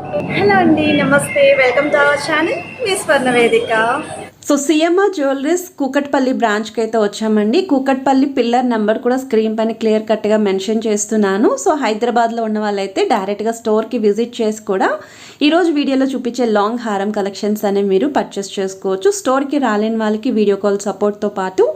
Hello అండి, నమస్తే. Welcome to our channel మీ స్వర్ణ వేదిక. సో సిఎంఆర్ జ్యువెలరీస్ కూకట్పల్లి బ్రాంచ్కి అయితే వచ్చామండి. కూకట్పల్లి పిల్లర్ నెంబర్ కూడా స్క్రీన్ పైన క్లియర్ కట్గా మెన్షన్ చేస్తున్నాను. సో హైదరాబాద్లో ఉన్న వాళ్ళైతే డైరెక్ట్గా స్టోర్కి విజిట్ చేసి కూడా ఈరోజు వీడియోలో చూపించే లాంగ్ హారం కలెక్షన్స్ అనేవి మీరు పర్చేస్ చేసుకోవచ్చు. స్టోర్కి రాలేని వాళ్ళకి వీడియో కాల్ సపోర్ట్తో పాటు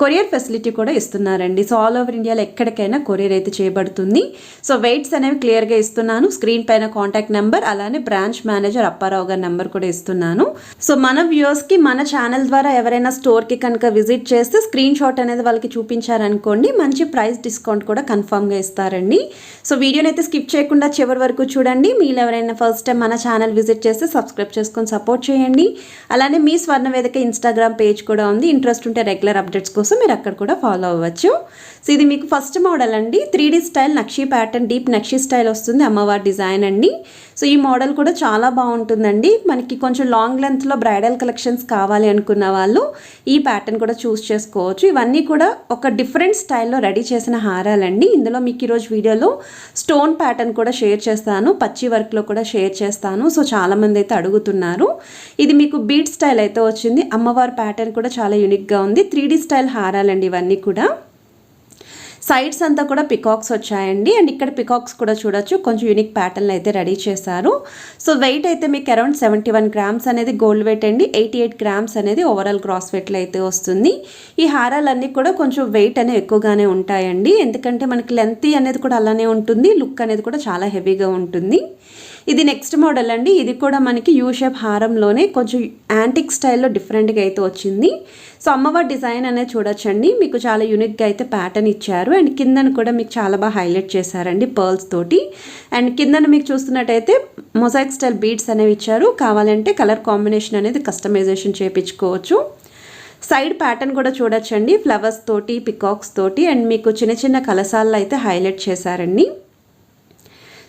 కొరియర్ ఫెసిలిటీ కూడా ఇస్తున్నారండి. సో ఆల్ ఓవర్ ఇండియాలో ఎక్కడికైనా కొరియర్ అయితే చేయబడుతుంది. సో వెయిట్స్ అనేవి క్లియర్గా ఇస్తున్నాను. స్క్రీన్ పైన కాంటాక్ట్ నెంబర్, అలానే బ్రాంచ్ మేనేజర్ అప్పారావు గారి నెంబర్ కూడా ఇస్తున్నాను. సో మన వ్యూవర్స్కి మన ఛానల్ ద్వారా ఎవరైనా స్టోర్కి కనుక విజిట్ చేస్తే స్క్రీన్ షాట్ అనేది వాళ్ళకి చూపించారనుకోండి, మంచి ప్రైస్ డిస్కౌంట్ కూడా కన్ఫామ్గా ఇస్తారండి. సో వీడియోని అయితే స్కిప్ చేయకుండా చివరి వరకు చూడండి. మీరు ఎవరైనా ఫస్ట్ టైం మన ఛానల్ విజిట్ చేస్తే సబ్స్క్రైబ్ చేసుకొని సపోర్ట్ చేయండి. అలానే మీ స్వర్ణ వేదిక ఇన్స్టాగ్రామ్ పేజ్ కూడా ఉంది. ఇంట్రెస్ట్ ఉంటే రెగ్యులర్ అప్డేట్స్ కోసం మీరు అక్కడ కూడా ఫాలో అవ్వచ్చు. సో ఇది మీకు ఫస్ట్ మోడల్ అండి. 3D style nakshi pattern, deep nakshi style వస్తుంది, అమ్మవారి డిజైన్ అండి. సో ఈ మోడల్ కూడా చాలా బాగుంటుందండి. మనకి కొంచెం లాంగ్ లెంత్లో బ్రైడల్ కలెక్షన్స్ కావాలి అనుకున్న వాళ్ళు ఈ ప్యాటర్న్ కూడా చూస్ చేసుకోవచ్చు. ఇవన్నీ కూడా ఒక డిఫరెంట్ స్టైల్లో రెడీ చేసిన హారాలండి. ఇందులో మీకు ఈరోజు వీడియోలో స్టోన్ ప్యాటర్న్ కూడా షేర్ చేస్తాను, పచ్చి వర్క్లో కూడా షేర్ చేస్తాను. సో చాలామంది అయితే అడుగుతున్నారు. ఇది మీకు బీట్ స్టైల్ అయితే వచ్చింది. అమ్మవారి ప్యాటర్న్ కూడా చాలా యూనిక్గా ఉంది. 3D స్టైల్ హారాలండి ఇవన్నీ కూడా. సైడ్స్ అంతా కూడా పికాక్స్ వచ్చాయండి. అండ్ ఇక్కడ పికాక్స్ కూడా చూడొచ్చు, కొంచెం యూనిక్ ప్యాటర్న్ అయితే రెడీ చేశారు. సో వెయిట్ అయితే మీకు అరౌండ్ 71 గ్రామ్స్ అనేది గోల్డ్ వెయిట్ అండి. 88 గ్రామ్స్ అనేది ఓవరాల్ గ్రాస్ వెయిట్లో అయితే వస్తుంది. ఈ హారాలన్నీ కూడా కొంచెం వెయిట్ అనేది ఎక్కువగానే ఉంటాయండి, ఎందుకంటే మనకి లెంతీ అనేది కూడా అలానే ఉంటుంది, లుక్ అనేది కూడా చాలా హెవీగా ఉంటుంది. ఇది నెక్స్ట్ మోడల్ అండి. ఇది కూడా మనకి యూ షేప్ హారంలోనే కొంచెం యాంటిక్ స్టైల్లో డిఫరెంట్గా అయితే వచ్చింది. సో అమ్మవారి డిజైన్ అనేది చూడొచ్చండి, మీకు చాలా యూనిక్గా అయితే ప్యాటర్న్ ఇచ్చారు. అండ్ కిందన కూడా మీకు చాలా బాగా హైలైట్ చేశారండి పర్ల్స్ తోటి. అండ్ కిందన మీకు చూస్తున్నట్టయితే మొజాయిక్ స్టైల్ బీడ్స్ అనేవి ఇచ్చారు. కావాలంటే కలర్ కాంబినేషన్ అనేది కస్టమైజేషన్ చేయించుకోవచ్చు. సైడ్ ప్యాటర్న్ కూడా చూడొచ్చండి, ఫ్లవర్స్ తోటి, పికాక్స్ తోటి, అండ్ మీకు చిన్న చిన్న కలసాల్లో అయితే హైలైట్ చేశారండి.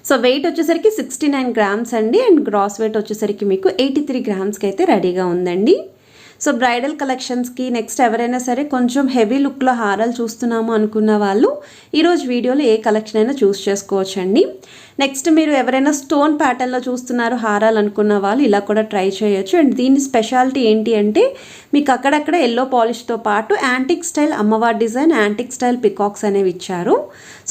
సో వెయిట్ వచ్చేసరికి 69 గ్రామ్స్ అండి. అండ్ గ్రాస్ వెయిట్ వచ్చేసరికి మీకు 83 గ్రామ్స్కి అయితే రెడీగా ఉందండి. సో బ్రైడల్ కలెక్షన్స్కి నెక్స్ట్ ఎవరైనా సరే కొంచెం హెవీ లుక్లో హారాలు చూస్తున్నాము అనుకున్న వాళ్ళు ఈరోజు వీడియోలో ఏ కలెక్షన్ అయినా చూస్ చేసుకోవచ్చండి. నెక్స్ట్ మీరు ఎవరైనా స్టోన్ ప్యాటర్న్లో చూస్తున్నారు హారాలు అనుకున్న వాళ్ళు ఇలా కూడా ట్రై చేయొచ్చు. అండ్ దీని స్పెషాలిటీ ఏంటి అంటే మీకు అక్కడక్కడ ఎల్లో పాలిష్తో పాటు యాంటిక్ స్టైల్ అమ్మవారి డిజైన్, యాంటిక్ స్టైల్ పికాక్స్ అనేవి ఇచ్చారు.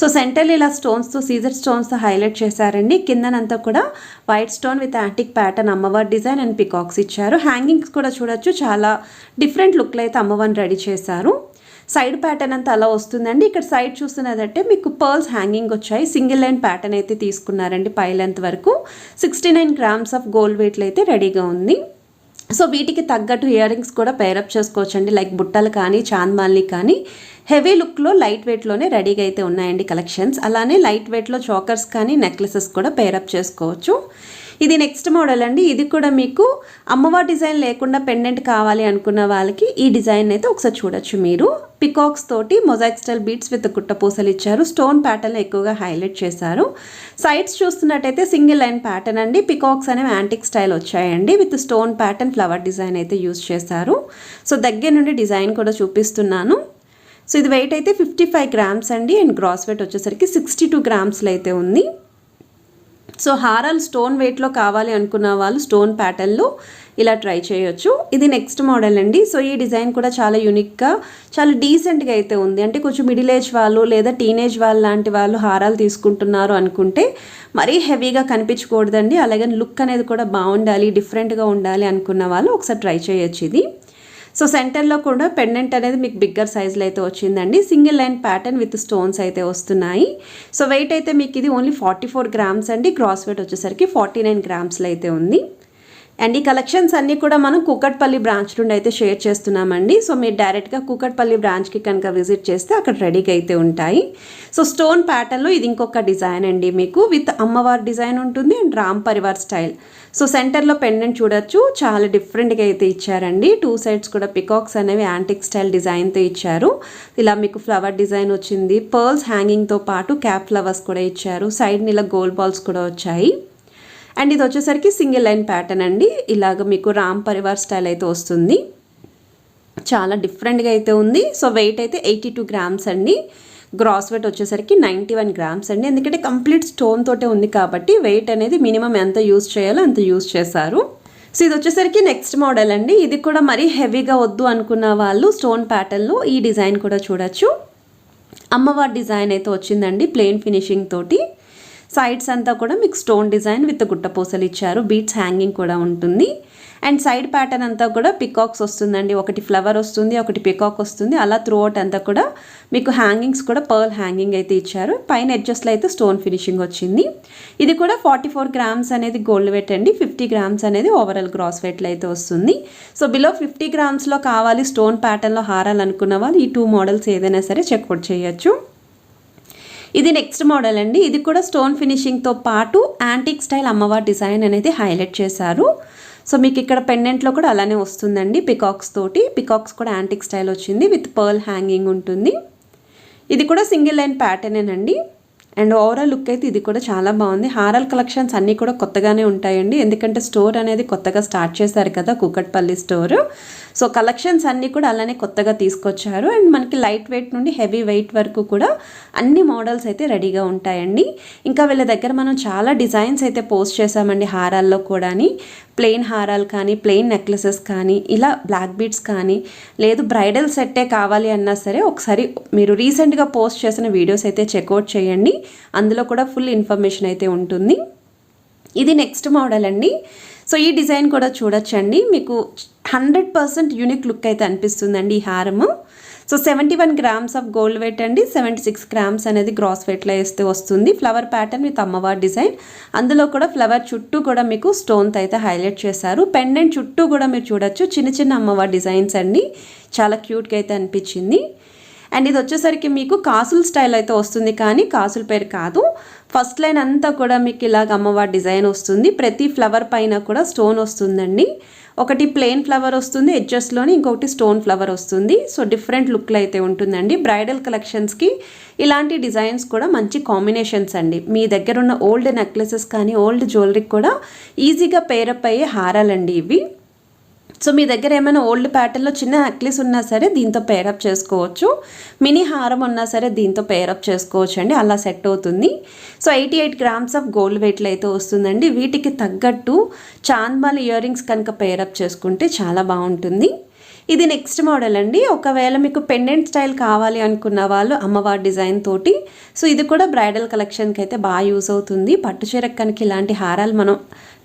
సో సెంటర్లో ఇలా స్టోన్స్తో, సీజర్ స్టోన్స్తో హైలైట్ చేశారండి. కిందనంతా కూడా white stone with antique pattern అమ్మవారి డిజైన్ అండ్ పికాక్స్ ఇచ్చారు. హ్యాంగింగ్స్ కూడా చూడొచ్చు, చాలా డిఫరెంట్ లుక్లో అయితే అమ్మవారిని రెడీ చేశారు. సైడ్ ప్యాటర్న్ అంతా అలా వస్తుందండి. ఇక్కడ సైడ్ చూస్తున్నదంటే మీకు పర్ల్స్ హ్యాంగింగ్ వచ్చాయి. సింగిల్ లైన్ ప్యాటర్న్ అయితే తీసుకున్నారండి పై లెంత్ వరకు. 69 గ్రామ్స్ ఆఫ్ గోల్డ్ వెయిట్లో అయితే రెడీగా ఉంది. సో వీటికి తగ్గట్టు ఇయర్ రింగ్స్ కూడా పేరప్ చేసుకోవచ్చండి, లైక్ బుట్టలు కానీ, చాంద్మాల్ని కానీ. హెవీ లుక్లో లైట్ వెయిట్లోనే రెడీగా అయితే ఉన్నాయండి కలెక్షన్స్. అలానే లైట్ వెయిట్లో చోకర్స్ కానీ, నెక్లెసెస్ కూడా పేరప్ చేసుకోవచ్చు. ఇది నెక్స్ట్ మోడల్ అండి. ఇది కూడా మీకు అమ్మవారి డిజైన్ లేకుండా పెండెంట్ కావాలి అనుకున్న వాళ్ళకి ఈ డిజైన్ అయితే ఒకసారి చూడొచ్చు మీరు. పికాక్స్ తోటి మొజాయిక్ స్టైల్ బీట్స్ విత్ గుట్టపూసలు ఇచ్చారు. స్టోన్ ప్యాటర్న్ ఎక్కువగా హైలైట్ చేశారు. సైడ్స్ చూస్తున్నట్టయితే సింగిల్ లైన్ ప్యాటర్న్ అండి. పికాక్స్ అనేవి యాంటిక్ స్టైల్ వచ్చాయండి, with stone pattern flower design అయితే యూజ్ చేశారు. సో దగ్గర నుండి డిజైన్ కూడా చూపిస్తున్నాను. సో ఇది వెయిట్ అయితే 55 గ్రామ్స్ అండి. అండ్ గ్రాస్ వెయిట్ వచ్చేసరికి 62 గ్రామ్స్లో అయితే ఉంది. సో హారాలు స్టోన్ వెయిట్లో కావాలి అనుకున్న వాళ్ళు స్టోన్ ప్యాటర్న్లో ఇలా ట్రై చేయొచ్చు. ఇది నెక్స్ట్ మోడల్ అండి. సో ఈ డిజైన్ కూడా చాలా యూనిక్గా, చాలా డీసెంట్గా అయితే ఉంది. అంటే కొంచెం మిడిల్ ఏజ్ వాళ్ళు లేదా టీనేజ్ వాళ్ళు లాంటి వాళ్ళు హారాలు తీసుకుంటున్నారు అనుకుంటే మరీ హెవీగా కనిపించకూడదండి, అలాగే లుక్ అనేది కూడా బాగుండాలి, డిఫరెంట్గా ఉండాలి అనుకున్న వాళ్ళు ఒకసారి ట్రై చేయొచ్చు ఇది. సో సెంటర్లో కూడా పెండెంట్ అనేది మీకు బిగ్గర్ సైజులో అయితే వచ్చిందండి. Single line pattern with stones అయితే వస్తున్నాయి. సో వెయిట్ అయితే మీకు ఇది ఓన్లీ 44 గ్రామ్స్ అండి. గ్రాస్ వెయిట్ వచ్చేసరికి 49 గ్రామ్స్లో అయితే ఉంది. అండ్ ఈ కలెక్షన్స్ అన్నీ కూడా మనం కూకట్పల్లి బ్రాంచ్ నుండి అయితే షేర్ చేస్తున్నామండి. సో మీరు డైరెక్ట్గా కూకట్పల్లి బ్రాంచ్కి కనుక విజిట్ చేస్తే అక్కడ రెడీగా అయితే ఉంటాయి. సో స్టోన్ ప్యాటర్న్లో ఇది ఇంకొక డిజైన్ అండి, మీకు విత్ అమ్మవారి డిజైన్ ఉంటుంది and Ram Parivar style. So సెంటర్లో పెండెంట్ చూడొచ్చు, చాలా డిఫరెంట్గా అయితే ఇచ్చారండి. 2 సైడ్స్ కూడా పికాక్స్ అనేవి యాంటిక్ స్టైల్ డిజైన్తో ఇచ్చారు. ఇలా మీకు ఫ్లవర్ డిజైన్ వచ్చింది. పర్ల్స్ హ్యాంగింగ్తో పాటు క్యాప్ ఫ్లవర్స్ కూడా ఇచ్చారు. సైడ్ని ఇలా గోల్డ్ బాల్స్ కూడా వచ్చాయి. అండ్ ఇది వచ్చేసరికి సింగిల్ లైన్ ప్యాటర్న్ అండి. ఇలాగ మీకు రామ్ పరివార్ స్టైల్ అయితే వస్తుంది, చాలా డిఫరెంట్గా అయితే ఉంది. సో వెయిట్ అయితే 82 గ్రామ్స్ అండి. గ్రాస్ వెయిట్ వచ్చేసరికి 91 గ్రామ్స్ అండి. ఎందుకంటే కంప్లీట్ స్టోన్ తోటే ఉంది కాబట్టి వెయిట్ అనేది మినిమం ఎంత యూజ్ చేయాలో అంత యూజ్ చేశారు. సో ఇది వచ్చేసరికి నెక్స్ట్ మోడల్ అండి. ఇది కూడా మరీ హెవీగా వద్దు అనుకున్న వాళ్ళు స్టోన్ ప్యాటర్న్లో ఈ డిజైన్ కూడా చూడొచ్చు. అమ్మవారి డిజైన్ అయితే వచ్చిందండి ప్లెయిన్ ఫినిషింగ్ తోటి. సైడ్స్ అంతా కూడా మీకు స్టోన్ డిజైన్ విత్ గుట్టపూసలు ఇచ్చారు. బీట్స్ హ్యాంగింగ్ కూడా ఉంటుంది. అండ్ సైడ్ ప్యాటర్న్ అంతా కూడా పికాక్స్ వస్తుందండి. ఒకటి ఫ్లవర్ వస్తుంది, ఒకటి పికాక్ వస్తుంది. అలా త్రూ అవుట్ అంతా కూడా మీకు హ్యాంగింగ్స్ కూడా పర్ల్ హ్యాంగింగ్ అయితే ఇచ్చారు. పైన ఎడ్జస్ట్లో అయితే స్టోన్ ఫినిషింగ్ వచ్చింది. ఇది కూడా 44 గ్రామ్స్ అనేది గోల్డ్ వెయిట్ అండి. 50 గ్రామ్స్ అనేది ఓవరాల్ గ్రాస్ వెయిట్లో అయితే వస్తుంది. సో బిలో 50 గ్రామ్స్లో కావాలి స్టోన్ ప్యాటర్న్లో హారాలు అనుకున్న వాళ్ళు ఈ 2 మోడల్స్ ఏదైనా సరే చెక్అవుట్ చేయొచ్చు. ఇది నెక్స్ట్ మోడల్ అండి. ఇది కూడా స్టోన్ ఫినిషింగ్తో పాటు యాంటిక్ స్టైల్ అమ్మవారి డిజైన్ అనేది హైలైట్ చేశారు. సో మీకు ఇక్కడ పెండెంట్లో కూడా అలానే వస్తుందండి పికాక్స్ తోటి. పికాక్స్ కూడా యాంటిక్ స్టైల్ వచ్చింది విత్ పర్ల్ హ్యాంగింగ్ ఉంటుంది. ఇది కూడా సింగిల్ లైన్ ప్యాటర్నేనండి. అండ్ ఓవరాల్ లుక్ అయితే ఇది కూడా చాలా బాగుంది. హారాల్ కలెక్షన్స్ అన్నీ కూడా కొత్తగానే ఉంటాయండి. ఎందుకంటే స్టోర్ అనేది కొత్తగా స్టార్ట్ చేశారు కదా కూకట్పల్లి స్టోర్. సో కలెక్షన్స్ అన్నీ కూడా అలానే కొత్తగా తీసుకొచ్చారు. అండ్ మనకి లైట్ వెయిట్ నుండి హెవీ వెయిట్ వరకు కూడా అన్ని మోడల్స్ అయితే రెడీగా ఉంటాయండి. ఇంకా వీళ్ళ దగ్గర మనం చాలా డిజైన్స్ అయితే పోస్ట్ చేసామండి హారాల్లో కూడా. ప్లెయిన్ హారాలు కానీ, ప్లెయిన్ నెక్లెసెస్ కానీ, ఇలా బ్లాక్ బీడ్స్ కానీ, లేదు బ్రైడల్ సెట్టే కావాలి అన్నా సరే ఒకసారి మీరు రీసెంట్గా పోస్ట్ చేసిన వీడియోస్ అయితే చెక్అవుట్ చేయండి. అందులో కూడా ఫుల్ ఇన్ఫర్మేషన్ అయితే ఉంటుంది. ఇది నెక్స్ట్ మోడల్ అండి. సో ఈ డిజైన్ కూడా చూడొచ్చండి. మీకు 100% యూనిక్ లుక్ అయితే అనిపిస్తుందండి ఈ హారము. So 71 grams of gold weight అండి. 76 గ్రామ్స్ అనేది గ్రాస్ వెయిట్లో వేస్తే వస్తుంది. ఫ్లవర్ ప్యాటర్న్ విత్ అమ్మవారి డిజైన్. అందులో కూడా ఫ్లవర్ చుట్టూ కూడా మీకు స్టోన్తో అయితే హైలైట్ చేశారు. పెండెంట్ చుట్టూ కూడా మీరు చూడొచ్చు చిన్న చిన్న అమ్మవారి డిజైన్స్ అండి. చాలా క్యూట్గా అయితే అనిపించింది. అండ్ ఇది వచ్చేసరికి మీకు కాసుల స్టైల్ అయితే వస్తుంది, కానీ కాసుల పేరు కాదు. ఫస్ట్ లైన్ అంతా కూడా మీకు ఇలాగ అమ్మవారి డిజైన్ వస్తుంది. ప్రతి ఫ్లవర్ పైన కూడా స్టోన్ వస్తుందండి. ఒకటి ప్లెయిన్ ఫ్లవర్ వస్తుంది ఎడ్జస్ట్లోని, ఇంకొకటి స్టోన్ ఫ్లవర్ వస్తుంది. సో డిఫరెంట్ లుక్లో అయితే ఉంటుందండి. బ్రైడల్ కలెక్షన్స్కి ఇలాంటి డిజైన్స్ కూడా మంచి కాంబినేషన్స్ అండి. మీ దగ్గర ఉన్న ఓల్డ్ నెక్లెసెస్ కానీ, ఓల్డ్ జ్యువెలరీకి కూడా ఈజీగా పేరప్ అయ్యే హారాలండి ఇవి. సో మీ దగ్గర ఏమైనా ఓల్డ్ ప్యాటర్న్లో చిన్న నెక్లెస్ ఉన్నా సరే దీంతో పేరప్ చేసుకోవచ్చు. మినీ హారం ఉన్నా సరే దీంతో పేరప్ చేసుకోవచ్చు అండి. అలా సెట్ అవుతుంది. సో 88 గ్రామ్స్ ఆఫ్ గోల్డ్ వెయిట్లో అయితే వస్తుందండి. వీటికి తగ్గట్టు చాంద్మాల్ ఇయర్ రింగ్స్ కనుక పేరప్ చేసుకుంటే చాలా బాగుంటుంది. ఇది నెక్స్ట్ మోడల్ అండి. ఒకవేళ మీకు పెండెంట్ స్టైల్ కావాలి అనుకున్న వాళ్ళు అమ్మవారి డిజైన్ తోటి. సో ఇది కూడా బ్రైడల్ కలెక్షన్కి అయితే బాగా యూస్ అవుతుంది. పట్టు చీరకు కనుక ఇలాంటి హారాలు మనం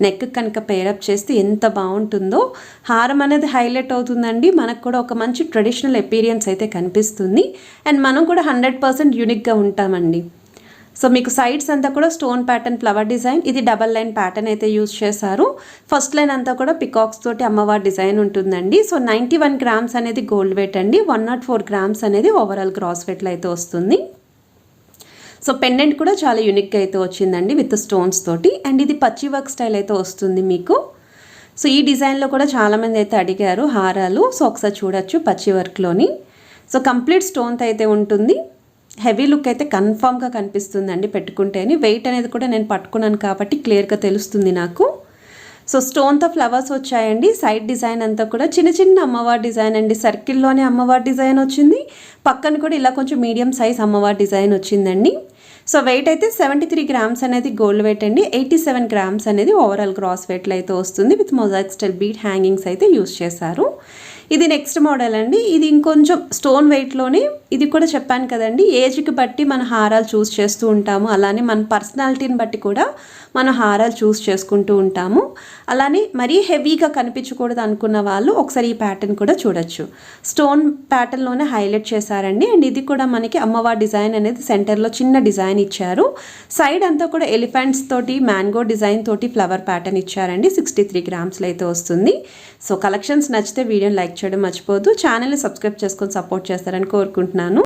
నెక్ కనుక పేరప్ చేస్తే ఎంత బాగుంటుందో. హారం అనేది హైలైట్ అవుతుందండి. మనకు కూడా ఒక మంచి ట్రెడిషనల్ ఎపీరియన్స్ అయితే కనిపిస్తుంది. అండ్ మనం కూడా 100% యూనిక్గా ఉంటామండి. సో మీకు సైడ్స్ అంతా కూడా స్టోన్ ప్యాటర్న్ ఫ్లవర్ డిజైన్. ఇది డబల్ లైన్ ప్యాటర్న్ అయితే యూజ్ చేశారు. ఫస్ట్ లైన్ అంతా కూడా పికాక్స్ తోటి అమ్మవారి డిజైన్ ఉంటుందండి. సో 91 గ్రామ్స్ అనేది గోల్డ్ వెయిట్ అండి. 104 గ్రామ్స్ అనేది ఓవరాల్ గ్రాస్ వెయిట్లో అయితే వస్తుంది. సో పెండెంట్ కూడా చాలా యూనిక్గా అయితే వచ్చిందండి విత్ స్టోన్స్ తోటి. అండ్ ఇది పచ్చి వర్క్ స్టైల్ అయితే వస్తుంది మీకు. సో ఈ డిజైన్లో కూడా చాలామంది అయితే అడిగారు హారాలు. సో ఒకసారి చూడొచ్చు పచ్చి వర్క్లోని. సో కంప్లీట్ స్టోన్తో అయితే ఉంటుంది. హెవీ లుక్ అయితే కన్ఫామ్గా కనిపిస్తుందండి పెట్టుకుంటేనే. వెయిట్ అనేది కూడా నేను పట్టుకున్నాను కాబట్టి క్లియర్గా తెలుస్తుంది నాకు. సో స్టోన్తో ఫ్లవర్స్ వచ్చాయండి. సైడ్ డిజైన్ అంతా కూడా చిన్న చిన్న అమ్మవారి డిజైన్ అండి. సర్కిల్లోనే అమ్మవారి డిజైన్ వచ్చింది. పక్కన కూడా ఇలా కొంచెం మీడియం సైజ్ అమ్మవారి డిజైన్ వచ్చిందండి. సో వెయిట్ అయితే 73 గ్రామ్స్ అనేది గోల్డ్ వెయిట్ అండి. 87 గ్రామ్స్ అనేది ఓవరాల్ గ్రాస్ వెయిట్లో అయితే వస్తుంది. With mosaic style beat hangings అయితే యూజ్ చేశారు. ఇది నెక్స్ట్ మోడల్ అండి. ఇది ఇంకొంచెం స్టోన్ వెయిట్లోనే. ఇది కూడా చెప్పాను కదండి, ఏజ్కి బట్టి మన హారాలు చూస్ చేస్తూ ఉంటాము. అలానే మన పర్సనాలిటీని బట్టి కూడా మనం హారాలు చూస్ చేసుకుంటూ ఉంటాము. అలానే మరీ హెవీగా కనిపించకూడదు అనుకున్న వాళ్ళు ఒకసారి ఈ ప్యాటర్న్ కూడా చూడొచ్చు. స్టోన్ ప్యాటర్న్లోనే హైలైట్ చేశారండి. అండ్ ఇది కూడా మనకి అమ్మవారి డిజైన్ అనేది సెంటర్లో చిన్న డిజైన్ ఇచ్చారు. సైడ్ అంతా కూడా ఎలిఫెంట్స్ తోటి మ్యాంగో డిజైన్ తోటి ఫ్లవర్ ప్యాటర్న్ ఇచ్చారండి. 63 గ్రామ్స్లో అయితే వస్తుంది. సో కలెక్షన్స్ నచ్చితే వీడియోని లైక్ చేయడం మర్చిపోవద్దు. ఛానల్ని సబ్స్క్రైబ్ చేసుకొని సపోర్ట్ చేస్తారని కోరుకుంటున్నాను.